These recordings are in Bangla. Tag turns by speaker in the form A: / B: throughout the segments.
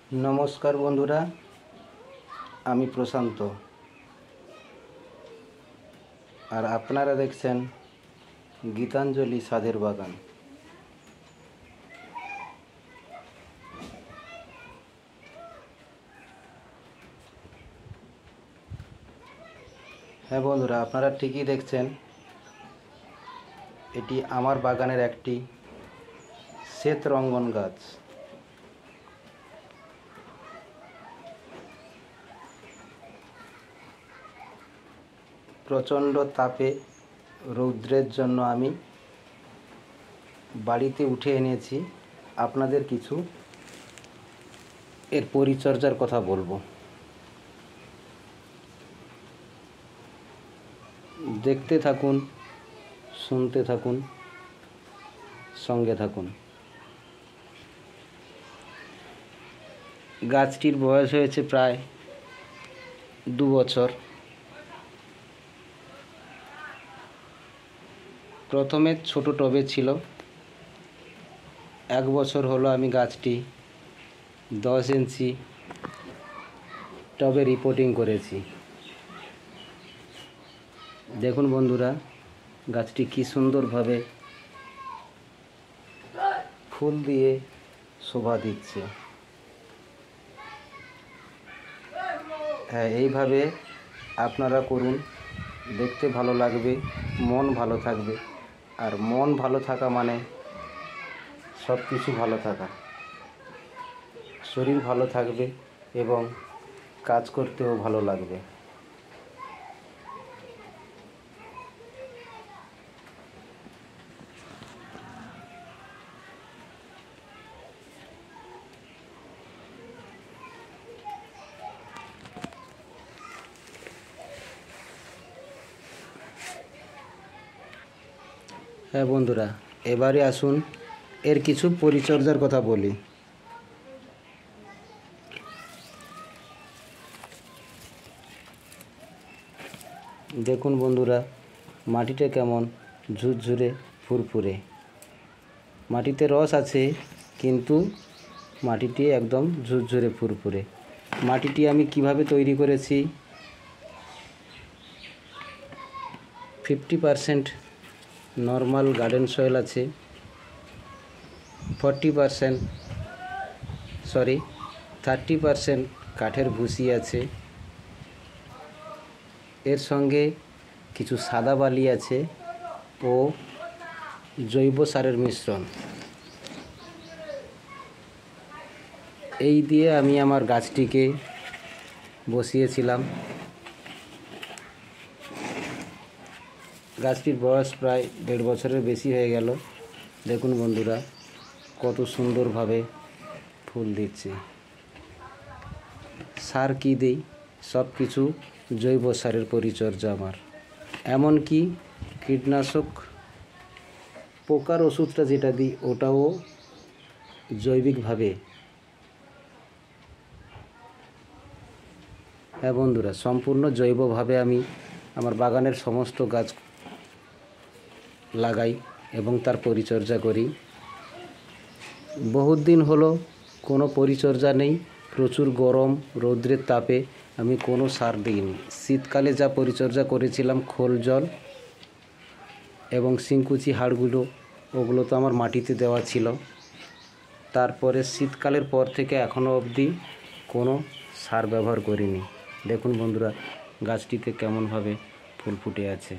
A: नमस्कार बंधुरा आमी प्रशांत और आपनारा देखছেন गीतांजलि साधेर बागान। हाँ बंधुरा आपनारा ठीकই দেখছেন এটি আমার বাগানের একটি শ্বেতরঙ্গন গাছ। प्रचंड तापे रौद्रेर जन्य आमी बाड़ीते उठे एनेছি आपनादेर किछु एर परिचर्यार कथा बोलबो। देखते थाकुन, सुनते थाकुन, संगे थाकुन। गाछटिर बयस हयेছে प्राय 2 बछर। प्रथमे छोटो टबे छिलो, 1 बछर हलो आमी गाछटी 10 इंची टबे रिपोर्टिंग करेছি। देखुन बंधुरा गाछटी कि सुंदर भावे फुल दिए शोभा दिচ্ছে। হ্যাঁ এইভাবে আপনারা করুন, দেখতে ভালো লাগবে, মন ভালো থাকবে। আর মন ভালো থাকা মানে সব কিছু ভালো থাকা, শরীর ভালো থাকবে এবং কাজ করতেও ভালো লাগবে। হ্যাঁ বন্ধুরা এবারে আসুন এর কিছু পরিচর্যার কথা বলি। দেখুন বন্ধুরা মাটিটা কেমন ঝুরঝুরে ফুরফুরে। মাটিতে রস আছে কিন্তু মাটিটি একদম ঝুরঝুরে ফুরফুরে। মাটিটি আমি কিভাবে তৈরি করেছি, 50% नर्माल गार्डन सয়েল আছে, 30% কাঠের ভুসি আছে, এর সঙ্গে কিছু সাদা বালি আছে ও জৈব সারের মিশ্রণ। এই দিয়ে আমি আমার গাছটিকে বসিয়েছিলাম। গাছটির বয়স প্রায় 1.5 বছরের বেশি হয়ে গেল। দেখুন বন্ধুরা কত সুন্দরভাবে ফুল দিচ্ছে। সার কি দেই, সব কিছু জৈব সারের পরিচর্যা আমার। এমনকি কীটনাশক পোকার ওষুধটা যেটা দিই ওটাও জৈবিকভাবে। হ্যাঁ বন্ধুরা সম্পূর্ণ জৈবভাবে আমি আমার বাগানের সমস্ত গাছ লাগাই এবং তার পরিচর্যা করি। বহুত দিন হলো কোনো পরিচর্যা নেই, প্রচুর গরম রৌদ্রের তাপে আমি কোনো সার দিইনি। শীতকালে যা পরিচর্যা করেছিলাম খোল জল এবং শিংকুচি হাড়গুলো ওগুলো তো আমার মাটিতে দেওয়া ছিল। তারপরে শীতকালের পর থেকে এখনও অবধি কোনো সার ব্যবহার করিনি। দেখুন বন্ধুরা গাছটিতে কেমনভাবে ফুল ফুটে আছে।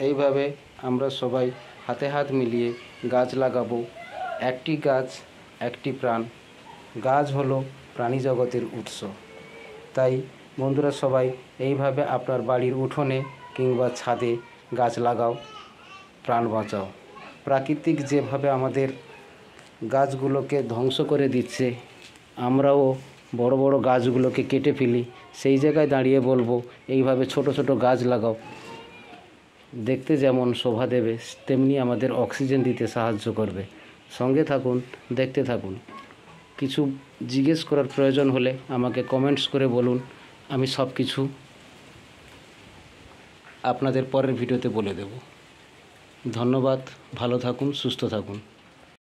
A: এইভাবে আমরা সবাই হাতে হাত মিলিয়ে গাছ লাগাবো। একটি গাছ একটি প্রাণ। গাছ হলো প্রাণী জগতের উৎস। তাই বন্ধুরা সবাই এইভাবে আপনার বাড়ির উঠোনে কিংবা ছাদে গাছ লাগাও, প্রাণ বাঁচাও। প্রাকৃতিক যেভাবে আমাদের গাছগুলোকে ধ্বংস করে দিচ্ছে, আমরাও বড় বড় গাছগুলোকে কেটে ফেলি। সেই জায়গায় দাঁড়িয়ে বলবো এইভাবে ছোট ছোট গাছ লাগাও। দেখতে যেমন শোভা দেবে তেমনি আমাদের অক্সিজেন দিতে সাহায্য করবে। সঙ্গে থাকুন, দেখতে থাকুন। কিছু জিজ্ঞেস করার প্রয়োজন হলে আমাকে কমেন্টস করে বলুন, আমি সব কিছু আপনাদের পরের ভিডিওতে বলে দেব। ধন্যবাদ, ভালো থাকুন, সুস্থ থাকুন।